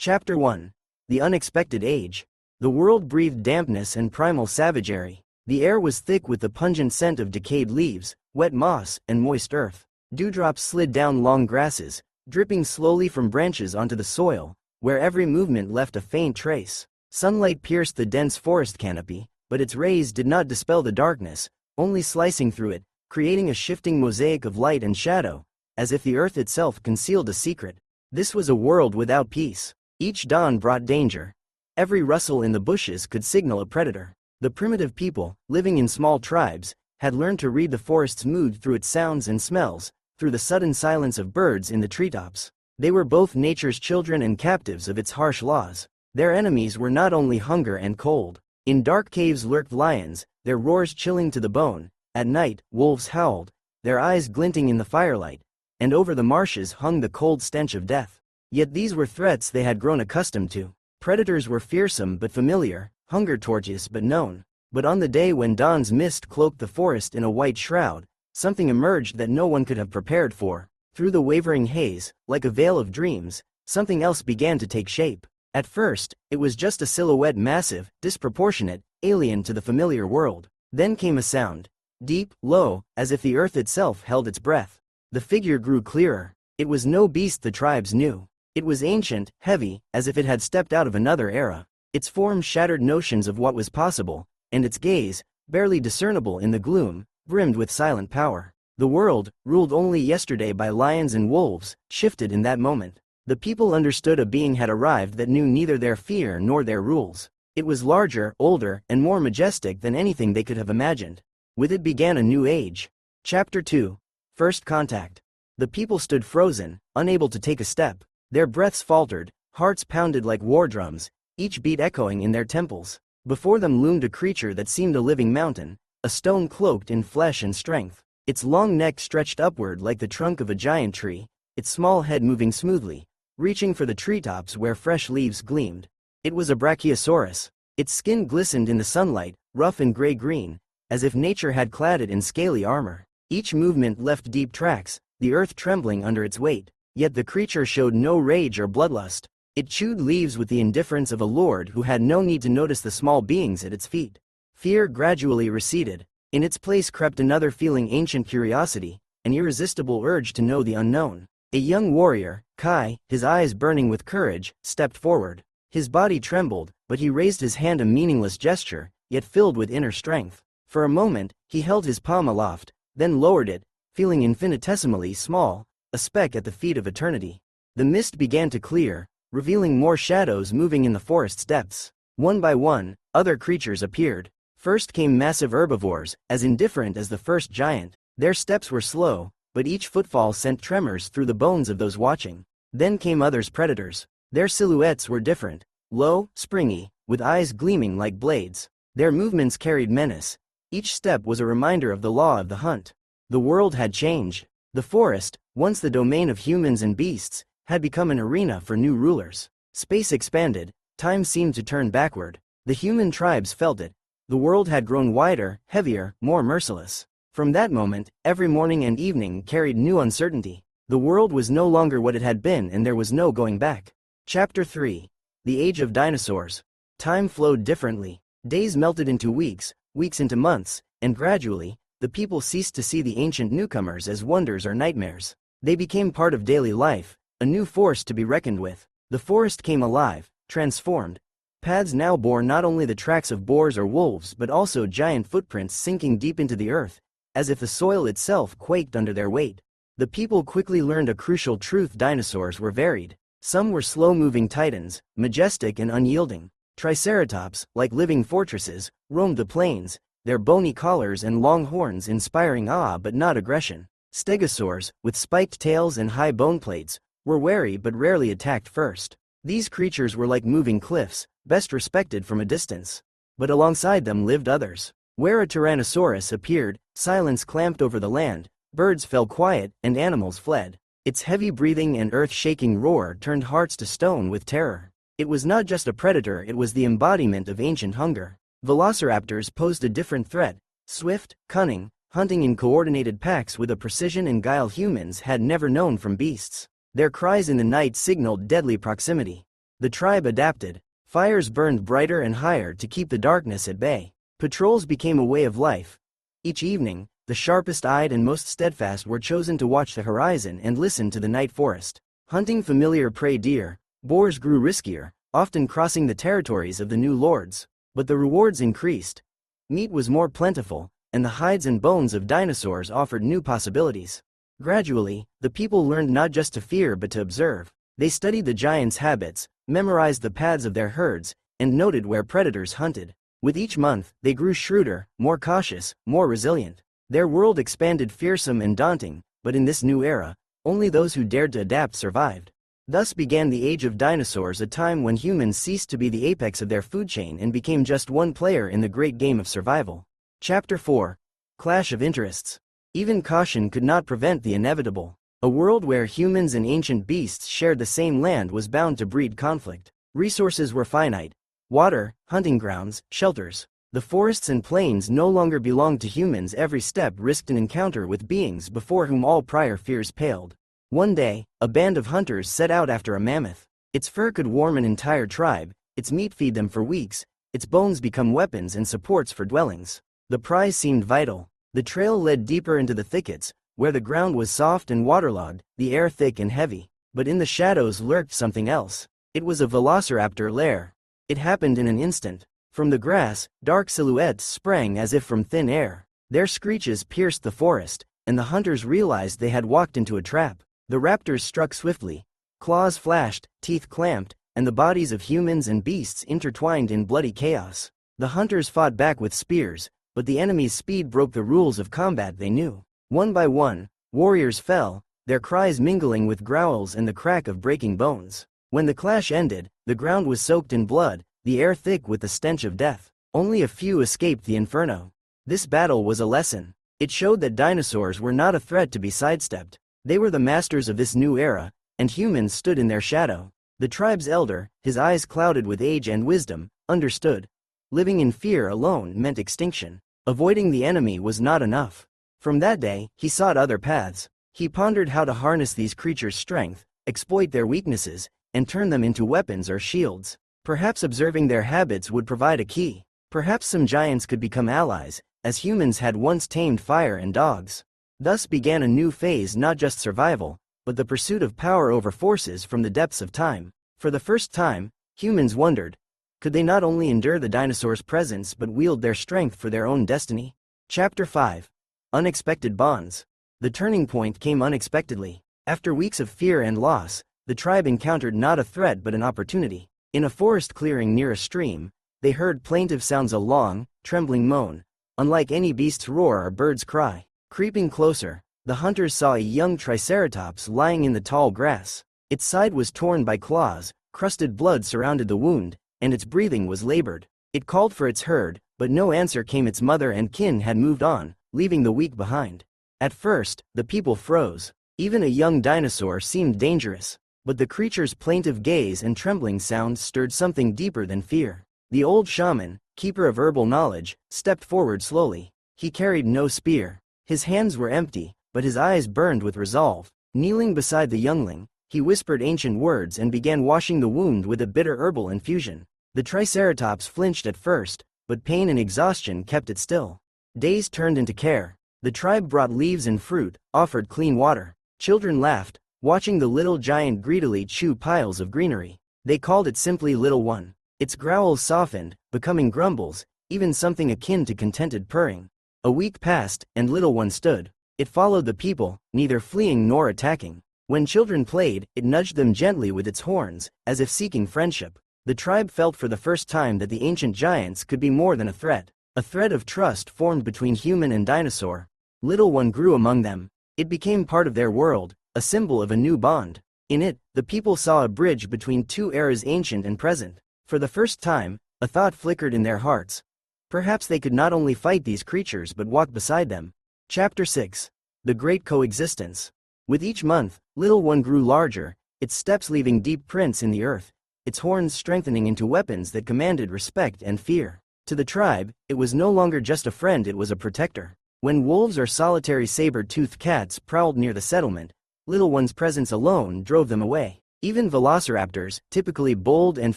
Chapter 1. The Unexpected Age. The world breathed dampness and primal savagery. The air was thick with the pungent scent of decayed leaves, wet moss, and moist earth. Dewdrops slid down long grasses, dripping slowly from branches onto the soil, where every movement left a faint trace. Sunlight pierced the dense forest canopy, but its rays did not dispel the darkness, only slicing through it, creating a shifting mosaic of light and shadow, as if the earth itself concealed a secret. This was a world without peace. Each dawn brought danger. Every rustle in the bushes could signal a predator. The primitive people, living in small tribes, had learned to read the forest's mood through its sounds and smells, through the sudden silence of birds in the treetops. They were both nature's children and captives of its harsh laws. Their enemies were not only hunger and cold. In dark caves lurked lions, their roars chilling to the bone. At night, wolves howled, their eyes glinting in the firelight, and over the marshes hung the cold stench of death. Yet these were threats they had grown accustomed to. Predators were fearsome but familiar, hunger torches but known. But on the day when dawn's mist cloaked the forest in a white shroud, something emerged that no one could have prepared for. Through the wavering haze, like a veil of dreams, something else began to take shape. At first, it was just a silhouette, massive, disproportionate, alien to the familiar world. Then came a sound. Deep, low, as if the earth itself held its breath. The figure grew clearer. It was no beast the tribes knew. It was ancient, heavy, as if it had stepped out of another era. Its form shattered notions of what was possible, and its gaze, barely discernible in the gloom, brimmed with silent power. The world, ruled only yesterday by lions and wolves, shifted in that moment. The people understood a being had arrived that knew neither their fear nor their rules. It was larger, older, and more majestic than anything they could have imagined. With it began a new age. Chapter 2. First Contact. The people stood frozen, unable to take a step. Their breaths faltered, hearts pounded like war drums, each beat echoing in their temples. Before them loomed a creature that seemed a living mountain, a stone cloaked in flesh and strength. Its long neck stretched upward like the trunk of a giant tree, its small head moving smoothly, reaching for the treetops where fresh leaves gleamed. It was a brachiosaurus. Its skin glistened in the sunlight, rough and gray-green, as if nature had clad it in scaly armor. Each movement left deep tracks, the earth trembling under its weight. Yet the creature showed no rage or bloodlust. It chewed leaves with the indifference of a lord who had no need to notice the small beings at its feet. Fear gradually receded. In its place crept another feeling, ancient curiosity, an irresistible urge to know the unknown. A young warrior, Kai, his eyes burning with courage, stepped forward. His body trembled, but he raised his hand, a meaningless gesture, yet filled with inner strength. For a moment, he held his palm aloft, then lowered it, feeling infinitesimally small, a speck at the feet of eternity. The mist began to clear, revealing more shadows moving in the forest's depths. One by one, other creatures appeared. First came massive herbivores, as indifferent as the first giant. Their steps were slow, but each footfall sent tremors through the bones of those watching. Then came others, predators. Their silhouettes were different, low, springy, with eyes gleaming like blades. Their movements carried menace. Each step was a reminder of the law of the hunt. The world had changed. The forest, once the domain of humans and beasts, had become an arena for new rulers. Space expanded, time seemed to turn backward. The human tribes felt it. The world had grown wider, heavier, more merciless. From that moment, every morning and evening carried new uncertainty. The world was no longer what it had been, and there was no going back. Chapter 3. The Age of Dinosaurs. Time flowed differently. Days melted into weeks, weeks into months, and gradually, the people ceased to see the ancient newcomers as wonders or nightmares. They became part of daily life, a new force to be reckoned with. The forest came alive, transformed. Paths now bore not only the tracks of boars or wolves but also giant footprints sinking deep into the earth, as if the soil itself quaked under their weight. The people quickly learned a crucial truth: dinosaurs were varied. Some were slow-moving titans, majestic and unyielding. Triceratops, like living fortresses, roamed the plains, their bony collars and long horns inspiring awe but not aggression. Stegosaurs, with spiked tails and high bone plates, were wary but rarely attacked first. These creatures were like moving cliffs, best respected from a distance. But alongside them lived others. Where a Tyrannosaurus appeared, silence clamped over the land, birds fell quiet, and animals fled. Its heavy breathing and earth-shaking roar turned hearts to stone with terror. It was not just a predator, it was the embodiment of ancient hunger. Velociraptors posed a different threat, swift, cunning, hunting in coordinated packs with a precision and guile humans had never known from beasts. Their cries in the night signaled deadly proximity. The tribe adapted. Fires burned brighter and higher to keep the darkness at bay. Patrols became a way of life. Each evening, the sharpest-eyed and most steadfast were chosen to watch the horizon and listen to the night forest. Hunting familiar prey deer, boars grew riskier, often crossing the territories of the new lords. But the rewards increased. Meat was more plentiful, and the hides and bones of dinosaurs offered new possibilities. Gradually, the people learned not just to fear but to observe. They studied the giants' habits, memorized the paths of their herds, and noted where predators hunted. With each month, they grew shrewder, more cautious, more resilient. Their world expanded fearsome and daunting, but in this new era, only those who dared to adapt survived. Thus began the age of dinosaurs, a time when humans ceased to be the apex of their food chain and became just one player in the great game of survival. Chapter 4. Clash of Interests. Even caution could not prevent the inevitable. A world where humans and ancient beasts shared the same land was bound to breed conflict. Resources were finite. Water, hunting grounds, shelters. The forests and plains no longer belonged to humans. Every step risked an encounter with beings before whom all prior fears paled. One day, a band of hunters set out after a mammoth. Its fur could warm an entire tribe, its meat feed them for weeks, its bones become weapons and supports for dwellings. The prize seemed vital. The trail led deeper into the thickets, where the ground was soft and waterlogged, the air thick and heavy. But in the shadows lurked something else. It was a velociraptor lair. It happened in an instant. From the grass, dark silhouettes sprang as if from thin air. Their screeches pierced the forest, and the hunters realized they had walked into a trap. The raptors struck swiftly. Claws flashed, teeth clamped, and the bodies of humans and beasts intertwined in bloody chaos. The hunters fought back with spears, but the enemy's speed broke the rules of combat they knew. One by one, warriors fell, their cries mingling with growls and the crack of breaking bones. When the clash ended, the ground was soaked in blood, the air thick with the stench of death. Only a few escaped the inferno. This battle was a lesson. It showed that dinosaurs were not a threat to be sidestepped. They were the masters of this new era, and humans stood in their shadow. The tribe's elder, his eyes clouded with age and wisdom, understood. Living in fear alone meant extinction. Avoiding the enemy was not enough. From that day, he sought other paths. He pondered how to harness these creatures' strength, exploit their weaknesses, and turn them into weapons or shields. Perhaps observing their habits would provide a key. Perhaps some giants could become allies, as humans had once tamed fire and dogs. Thus began a new phase, not just survival, but the pursuit of power over forces from the depths of time. For the first time, humans wondered, could they not only endure the dinosaurs' presence but wield their strength for their own destiny? Chapter 5. Unexpected Bonds. The turning point came unexpectedly. After weeks of fear and loss, the tribe encountered not a threat but an opportunity. In a forest clearing near a stream, they heard plaintive sounds, a long, trembling moan, unlike any beast's roar or bird's cry. Creeping closer, the hunters saw a young triceratops lying in the tall grass. Its side was torn by claws, crusted blood surrounded the wound, and its breathing was labored. It called for its herd, but no answer came. Its mother and kin had moved on, leaving the weak behind. At first, the people froze. Even a young dinosaur seemed dangerous. But the creature's plaintive gaze and trembling sounds stirred something deeper than fear. The old shaman, keeper of herbal knowledge, stepped forward slowly. He carried no spear. His hands were empty, but his eyes burned with resolve. Kneeling beside the youngling, he whispered ancient words and began washing the wound with a bitter herbal infusion. The triceratops flinched at first, but pain and exhaustion kept it still. Days turned into care. The tribe brought leaves and fruit, offered clean water. Children laughed, watching the little giant greedily chew piles of greenery. They called it simply Little One. Its growls softened, becoming grumbles, even something akin to contented purring. A week passed, and Little One stood. It followed the people, neither fleeing nor attacking. When children played, it nudged them gently with its horns, as if seeking friendship. The tribe felt for the first time that the ancient giants could be more than a threat. A thread of trust formed between human and dinosaur. Little One grew among them. It became part of their world, a symbol of a new bond. In it, the people saw a bridge between two eras, ancient and present. For the first time, a thought flickered in their hearts. Perhaps they could not only fight these creatures but walk beside them. Chapter 6. The Great Coexistence. With each month, Little One grew larger, its steps leaving deep prints in the earth, its horns strengthening into weapons that commanded respect and fear. To the tribe, it was no longer just a friend, it was a protector. When wolves or solitary saber-toothed cats prowled near the settlement, Little One's presence alone drove them away. Even velociraptors, typically bold and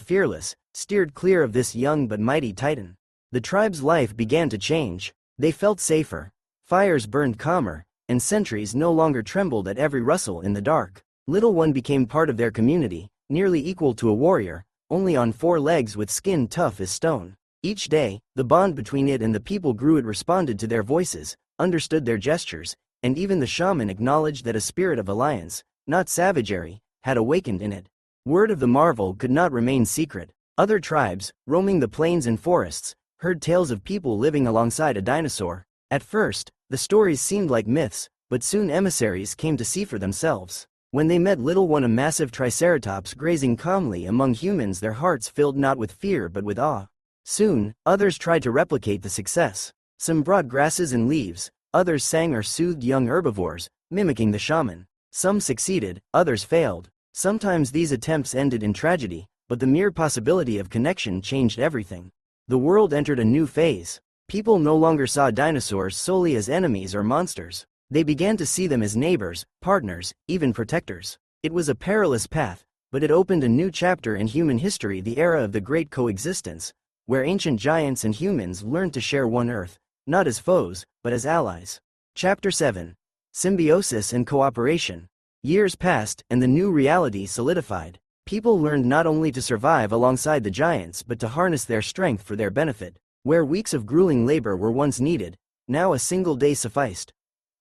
fearless, steered clear of this young but mighty titan. The tribe's life began to change. They felt safer. Fires burned calmer, and sentries no longer trembled at every rustle in the dark. Little One became part of their community, nearly equal to a warrior, only on 4 legs with skin tough as stone. Each day, the bond between it and the people grew. It responded to their voices, understood their gestures, and even the shaman acknowledged that a spirit of alliance, not savagery, had awakened in it. Word of the marvel could not remain secret. Other tribes, roaming the plains and forests, heard tales of people living alongside a dinosaur. At first, the stories seemed like myths, but soon emissaries came to see for themselves. When they met Little One, a massive triceratops grazing calmly among humans, their hearts filled not with fear but with awe. Soon, others tried to replicate the success. Some brought grasses and leaves, others sang or soothed young herbivores, mimicking the shaman. Some succeeded, others failed. Sometimes these attempts ended in tragedy, but the mere possibility of connection changed everything. The world entered a new phase. People no longer saw dinosaurs solely as enemies or monsters. They began to see them as neighbors, partners, even protectors. It was a perilous path, but it opened a new chapter in human history, the era of the Great Coexistence, where ancient giants and humans learned to share one Earth, not as foes, but as allies. Chapter 7. Symbiosis and Cooperation. Years passed, and the new reality solidified. People learned not only to survive alongside the giants but to harness their strength for their benefit. Where weeks of grueling labor were once needed, now a single day sufficed.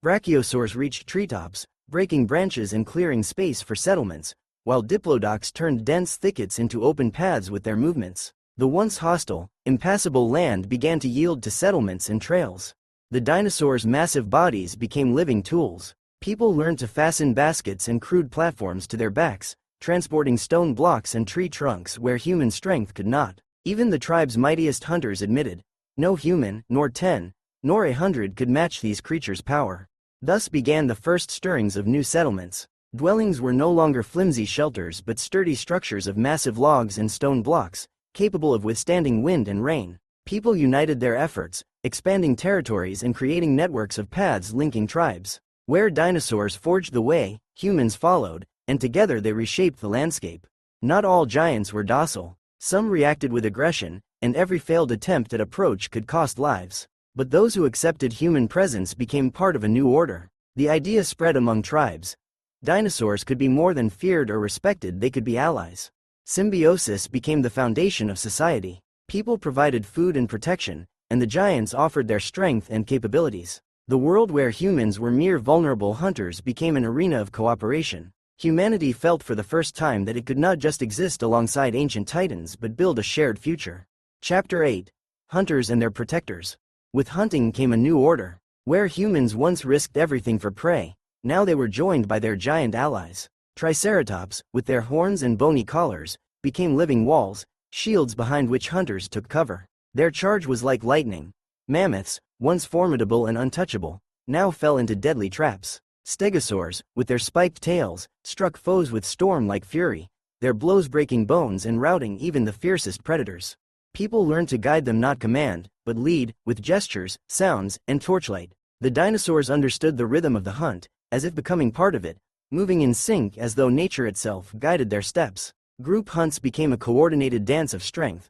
Brachiosaurs reached treetops, breaking branches and clearing space for settlements, while Diplodocus turned dense thickets into open paths with their movements. The once hostile, impassable land began to yield to settlements and trails. The dinosaurs' massive bodies became living tools. People learned to fasten baskets and crude platforms to their backs, transporting stone blocks and tree trunks where human strength could not. Even the tribe's mightiest hunters admitted, no human, nor 10, nor 100 could match these creatures' power. Thus began the first stirrings of new settlements. Dwellings were no longer flimsy shelters but sturdy structures of massive logs and stone blocks, capable of withstanding wind and rain. People united their efforts, expanding territories and creating networks of paths linking tribes. Where dinosaurs forged the way, humans followed, and together they reshaped the landscape. Not all giants were docile. Some reacted with aggression, and every failed attempt at approach could cost lives. But those who accepted human presence became part of a new order. The idea spread among tribes. Dinosaurs could be more than feared or respected, they could be allies. Symbiosis became the foundation of society. People provided food and protection, and the giants offered their strength and capabilities. The world where humans were mere vulnerable hunters became an arena of cooperation. Humanity felt for the first time that it could not just exist alongside ancient titans but build a shared future. Chapter 8. Hunters and their protectors. With hunting came a new order. Where humans once risked everything for prey, now they were joined by their giant allies. Triceratops, with their horns and bony collars, became living walls, shields behind which hunters took cover. Their charge was like lightning. Mammoths, once formidable and untouchable, now fell into deadly traps. Stegosaurs, with their spiked tails, struck foes with storm-like fury, their blows breaking bones and routing even the fiercest predators. People learned to guide them, not command, but lead, with gestures, sounds, and torchlight. The dinosaurs understood the rhythm of the hunt, as if becoming part of it, moving in sync as though nature itself guided their steps. Group hunts became a coordinated dance of strength.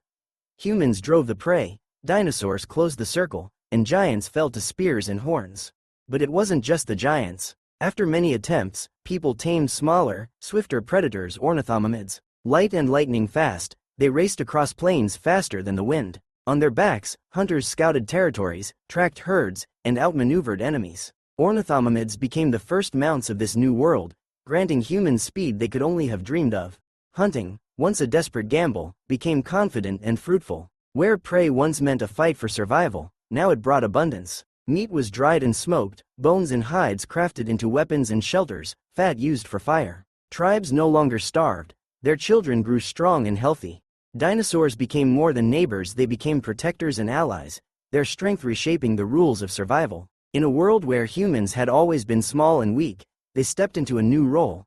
Humans drove the prey, dinosaurs closed the circle, and giants fell to spears and horns. But it wasn't just the giants. After many attempts, people tamed smaller, swifter predators, ornithomimids. Light and lightning fast, they raced across plains faster than the wind. On their backs, hunters scouted territories, tracked herds, and outmaneuvered enemies. Ornithomimids became the first mounts of this new world, granting humans speed they could only have dreamed of. Hunting, once a desperate gamble, became confident and fruitful. Where prey once meant a fight for survival, now it brought abundance. Meat was dried and smoked, bones and hides crafted into weapons and shelters, fat used for fire. Tribes no longer starved, their children grew strong and healthy. Dinosaurs became more than neighbors, they became protectors and allies, their strength reshaping the rules of survival. In a world where humans had always been small and weak, they stepped into a new role.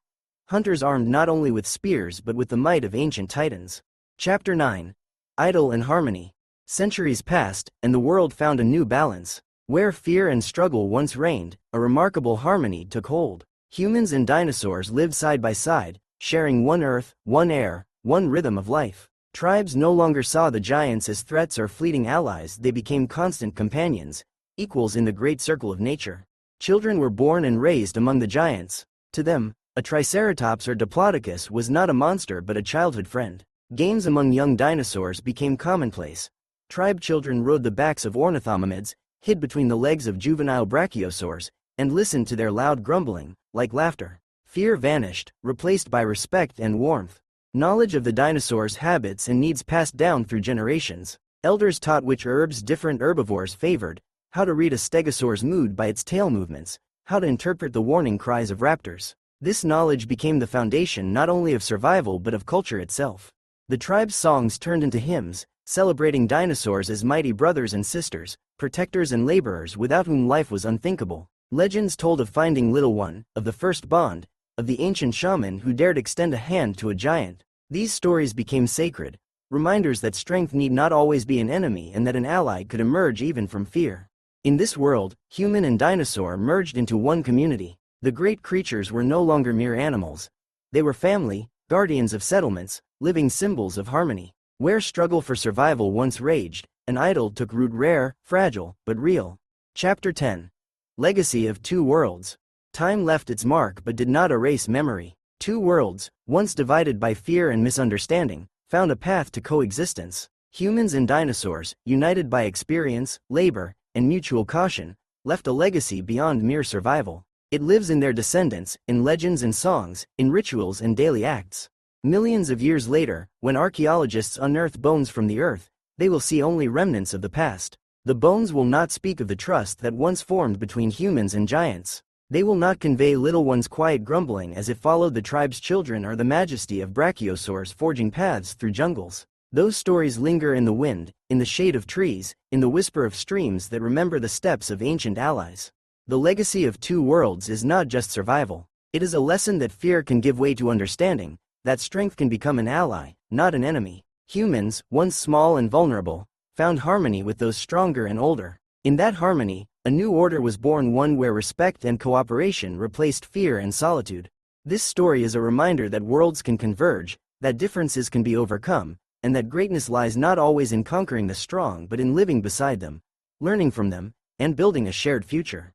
Hunters armed not only with spears but with the might of ancient titans. Chapter 9. Idyll and Harmony. Centuries passed, and the world found a new balance. Where fear and struggle once reigned, a remarkable harmony took hold. Humans and dinosaurs lived side by side, sharing one earth, one air, one rhythm of life. Tribes no longer saw the giants as threats or fleeting allies, they became constant companions, equals in the great circle of nature. Children were born and raised among the giants. To them, a triceratops or diplodocus was not a monster but a childhood friend. Games among young dinosaurs became commonplace. Tribe children rode the backs of ornithomimids, hid between the legs of juvenile brachiosaurs, and listened to their loud grumbling, like laughter. Fear vanished, replaced by respect and warmth. Knowledge of the dinosaurs' habits and needs passed down through generations. Elders taught which herbs different herbivores favored, how to read a stegosaur's mood by its tail movements, how to interpret the warning cries of raptors. This knowledge became the foundation not only of survival but of culture itself. The tribe's songs turned into hymns, celebrating dinosaurs as mighty brothers and sisters, protectors and laborers without whom life was unthinkable. Legends told of finding Little One, of the first bond, of the ancient shaman who dared extend a hand to a giant. These stories became sacred, reminders that strength need not always be an enemy and that an ally could emerge even from fear. In this world, human and dinosaur merged into one community. The great creatures were no longer mere animals. They were family, guardians of settlements, living symbols of harmony. Where struggle for survival once raged, an idol took root, rare, fragile, but real. Chapter 10. Legacy of Two Worlds. Time left its mark but did not erase memory. Two worlds, once divided by fear and misunderstanding, found a path to coexistence. Humans and dinosaurs, united by experience, labor, and mutual caution, left a legacy beyond mere survival. It lives in their descendants, in legends and songs, in rituals and daily acts. Millions of years later, when archaeologists unearth bones from the earth, they will see only remnants of the past. The bones will not speak of the trust that once formed between humans and giants. They will not convey Little One's quiet grumbling as it followed the tribe's children or the majesty of brachiosaurs forging paths through jungles. Those stories linger in the wind, in the shade of trees, in the whisper of streams that remember the steps of ancient allies. The legacy of Two Worlds is not just survival. It is a lesson that fear can give way to understanding, that strength can become an ally, not an enemy. Humans, once small and vulnerable, found harmony with those stronger and older. In that harmony, a new order was born, one where respect and cooperation replaced fear and solitude. This story is a reminder that worlds can converge, that differences can be overcome, and that greatness lies not always in conquering the strong but in living beside them, learning from them, and building a shared future.